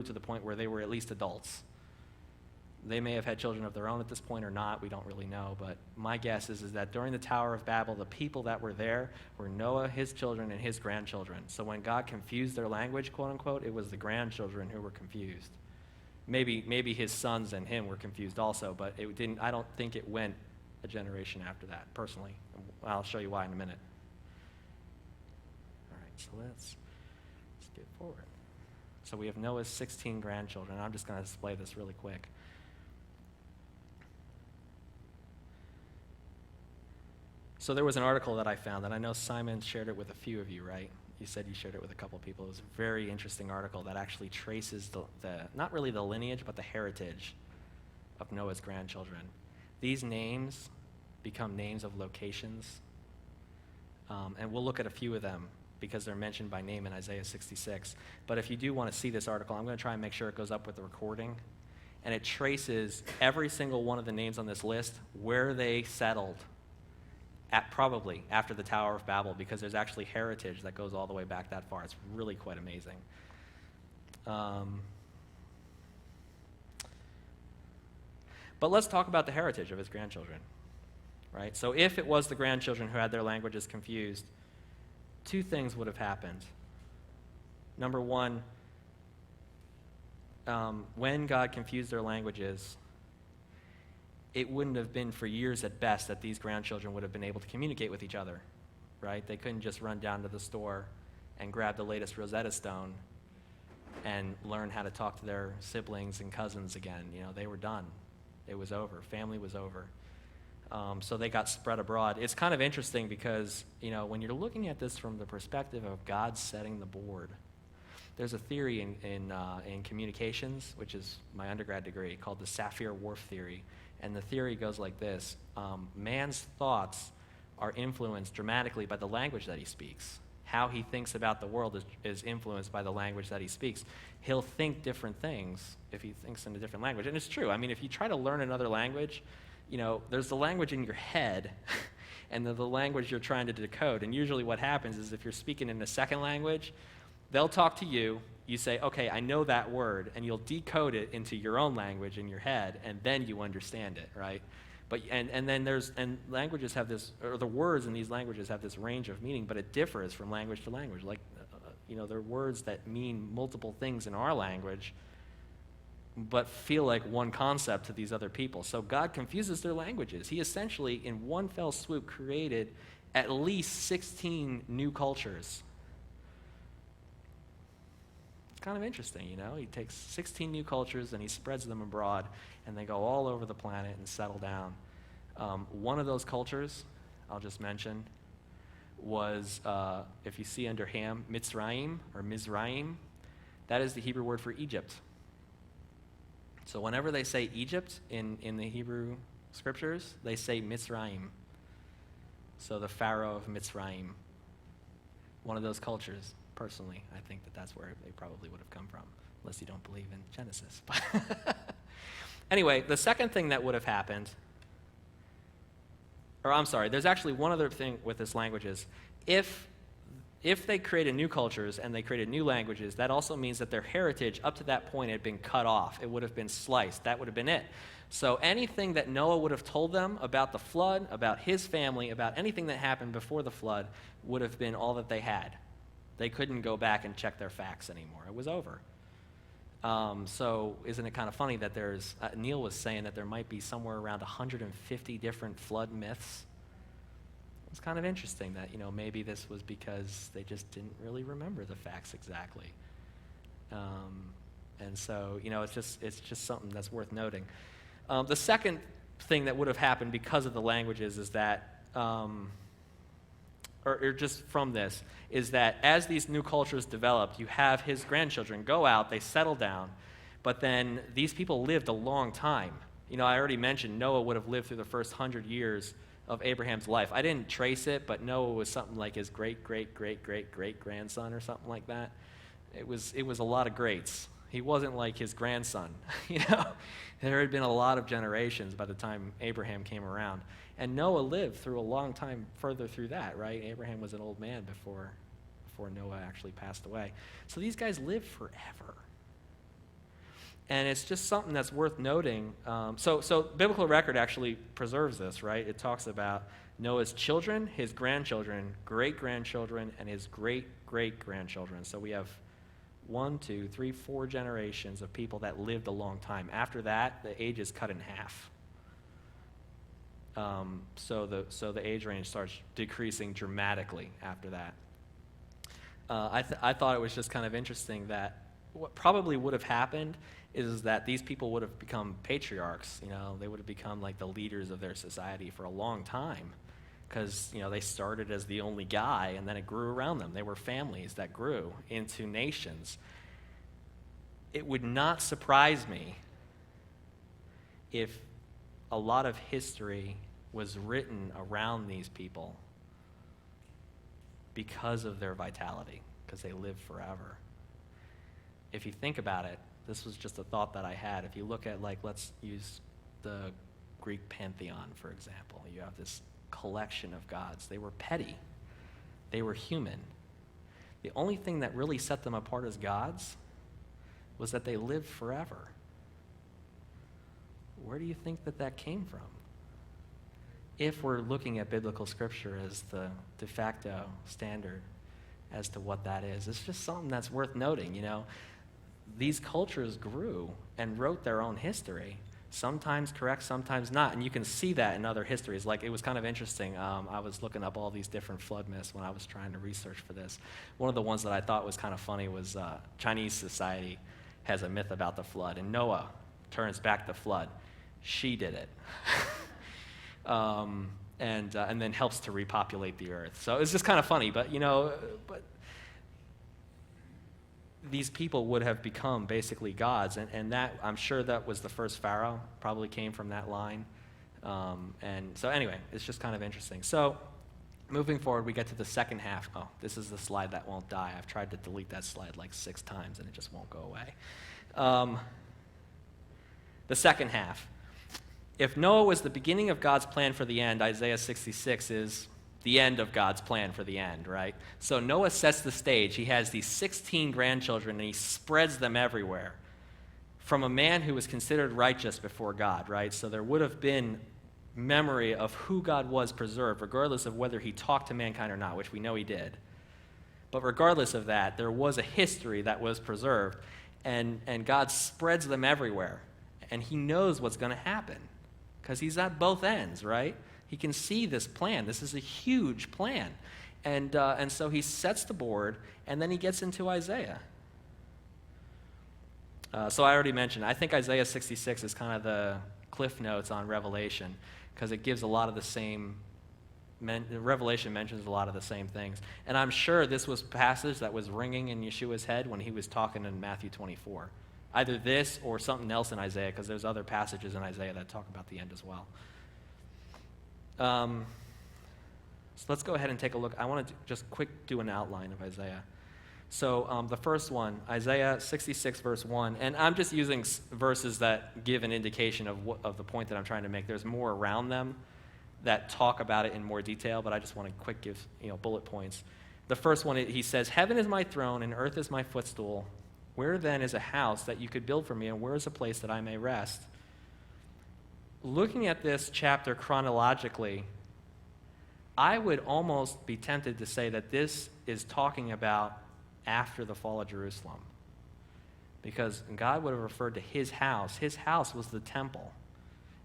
to the point where they were at least adults. They may have had children of their own at this point or not. We don't really know. But my guess is that during the Tower of Babel, the people that were there were Noah, his children, and his grandchildren. So when God confused their language, quote unquote, it was the grandchildren who were confused. Maybe his sons and him were confused also, but it didn't. I don't think it went a generation after that, personally. I'll show you why in a minute. All right, so let's get forward. So we have Noah's 16 grandchildren. I'm just going to display this really quick. So there was an article that I found, and I know Simon shared it with a few of you, right? You said you shared it with a couple of people. It was a very interesting article that actually traces the not really the lineage, but the heritage of Noah's grandchildren. These names become names of locations, and we'll look at a few of them because they're mentioned by name in Isaiah 66. But if you do want to see this article, I'm going to try and make sure it goes up with the recording. And it traces every single one of the names on this list, where they settled, probably after the Tower of Babel, because there's actually heritage that goes all the way back that far. It's really quite amazing. But let's talk about the heritage of his grandchildren, right? So if it was the grandchildren who had their languages confused, two things would have happened. Number one, when God confused their languages, it wouldn't have been for years at best that these grandchildren would have been able to communicate with each other, right? They couldn't just run down to the store and grab the latest Rosetta Stone and learn how to talk to their siblings and cousins again. You know, they were done. It was over. Family was over. So they got spread abroad. It's kind of interesting because, you know, when you're looking at this from the perspective of God setting the board, there's a theory in communications, which is my undergrad degree, called the Sapir-Whorf theory. And the theory goes like this. Man's thoughts are influenced dramatically by the language that he speaks. How he thinks about the world is influenced by the language that he speaks. He'll think different things if he thinks in a different language. And it's true. I mean, if you try to learn another language, you know, there's the language in your head and the language you're trying to decode. And usually what happens is if you're speaking in a second language, they'll talk to you. You say, okay, I know that word, and you'll decode it into your own language in your head, and then you understand it, right? But and then languages have this, or the words in these languages have this range of meaning, but it differs from language to language. Like, you know, there are words that mean multiple things in our language, but feel like one concept to these other people. So God confuses their languages. He essentially, in one fell swoop, created at least 16 new cultures. Kind of interesting, you know. He takes 16 new cultures and he spreads them abroad, and they go all over the planet and settle down. One of those cultures, I'll just mention, was, if you see under Ham, Mitzrayim or Mizraim, that is the Hebrew word for Egypt. So whenever they say Egypt in the Hebrew scriptures, they say Mitzrayim. So the Pharaoh of Mitzrayim, one of those cultures. Personally, I think that's where they probably would have come from, unless you don't believe in Genesis. Anyway, the second thing that would have happened, or I'm sorry, there's actually one other thing with this language is, if they created new cultures and they created new languages, that also means that their heritage up to that point had been cut off. It would have been sliced. That would have been it. So anything that Noah would have told them about the flood, about his family, about anything that happened before the flood would have been all that they had. They couldn't go back and check their facts anymore. It was over. So isn't it kind of funny that there's, Neil was saying that there might be somewhere around 150 different flood myths. It's kind of interesting that, you know, maybe this was because they just didn't really remember the facts exactly. And so, you know, it's just something that's worth noting. The second thing that would have happened because of the languages is that, or just from this, is that as these new cultures developed, you have his grandchildren go out, they settle down, but then these people lived a long time. You know, I already mentioned Noah would have lived through the first 100 years of Abraham's life. I didn't trace it, but Noah was something like his great-great-great-great-great-grandson or something like that. It was a lot of greats. He wasn't like his grandson, you know. There had been a lot of generations by the time Abraham came around. And Noah lived through a long time further through that, right? Abraham was an old man before Noah actually passed away. So these guys lived forever. And it's just something that's worth noting. So biblical record actually preserves this, right? It talks about Noah's children, his grandchildren, great-grandchildren, and his great-great-grandchildren. So we have 1, 2, 3, 4 generations of people that lived a long time. After that, the age is cut in half. So the age range starts decreasing dramatically after that. I thought it was just kind of interesting that what probably would have happened is that these people would have become patriarchs. They would have become like the leaders of their society for a long time, because they started as the only guy, and then it grew around them. They were families that grew into nations. It would not surprise me if a lot of history was written around these people because of their vitality, because they lived forever. If you think about it, this was just a thought that I had. If you look at, let's use the Greek pantheon, for example. You have this collection of gods. They were petty. They were human. The only thing that really set them apart as gods was that they lived forever. Where do you think that came from? If we're looking at biblical scripture as the de facto standard as to what that is, it's just something that's worth noting. These cultures grew and wrote their own history, sometimes correct, sometimes not, and you can see that in other histories. It was kind of interesting. I was looking up all these different flood myths when I was trying to research for this. One of the ones that I thought was kind of funny was Chinese society has a myth about the flood, and Noah turns back the flood. She did it. And then helps to repopulate the earth. So it's just kind of funny, but these people would have become basically gods, and that, I'm sure that was the first pharaoh, probably came from that line. And so anyway, it's just kind of interesting. So moving forward, we get to the second half. Oh, this is the slide that won't die. I've tried to delete that slide 6 times, and it just won't go away. The second half. If Noah was the beginning of God's plan for the end, Isaiah 66 is the end of God's plan for the end, right? So Noah sets the stage. He has these 16 grandchildren, and he spreads them everywhere from a man who was considered righteous before God, right? So there would have been memory of who God was preserved, regardless of whether he talked to mankind or not, which we know he did. But regardless of that, there was a history that was preserved, and God spreads them everywhere, and he knows what's going to happen because he's at both ends, right? He can see this plan. This is a huge plan. And so he sets the board, and then he gets into Isaiah. So I already mentioned, I think Isaiah 66 is kind of the cliff notes on Revelation, because it gives a lot of the same, Revelation mentions a lot of the same things. And I'm sure this was a passage that was ringing in Yeshua's head when he was talking in Matthew 24. Either this or something else in Isaiah, because there's other passages in Isaiah that talk about the end as well. So let's go ahead and take a look. I want to just do an outline of Isaiah. So the first one, Isaiah 66, verse 1. And I'm just using verses that give an indication of the point that I'm trying to make. There's more around them that talk about it in more detail, but I just want to quick give bullet points. The first one, he says, "Heaven is my throne and earth is my footstool. Where then is a house that you could build for me, and where is a place that I may rest?" Looking at this chapter chronologically, I would almost be tempted to say that this is talking about after the fall of Jerusalem, because God would have referred to his house. His house was the temple.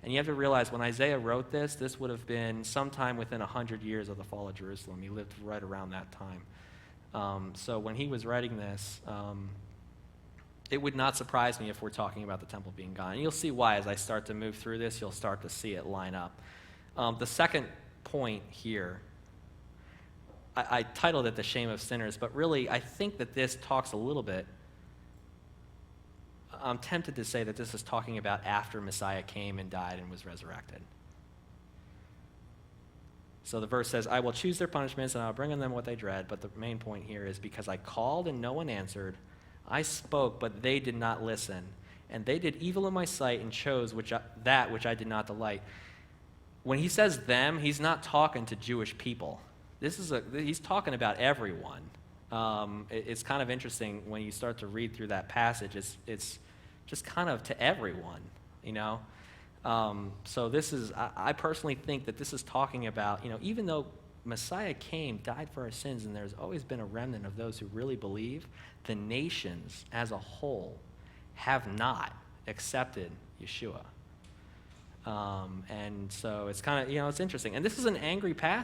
And you have to realize when Isaiah wrote this, this would have been sometime within 100 years of the fall of Jerusalem. He lived right around that time. So when he was writing this, it would not surprise me if we're talking about the temple being gone. And you'll see why as I start to move through this. You'll start to see it line up. The second point here, I titled it "The Shame of Sinners," but really I think that this talks a little bit, I'm tempted to say that this is talking about after Messiah came and died and was resurrected. So the verse says, "I will choose their punishments and I will bring on them what they dread," but the main point here is, "Because I called and no one answered, I spoke, but they did not listen. And they did evil in my sight and chose that which I did not delight." When he says them, he's not talking to Jewish people. He's talking about everyone. It's kind of interesting when you start to read through that passage. It's just kind of to everyone, you know? So this is, I personally think that this is talking about, you know, even though Messiah came, died for our sins, and there's always been a remnant of those who really believe, the nations as a whole have not accepted Yeshua. And so it's kind of, you know, it's interesting. And this is an angry passage.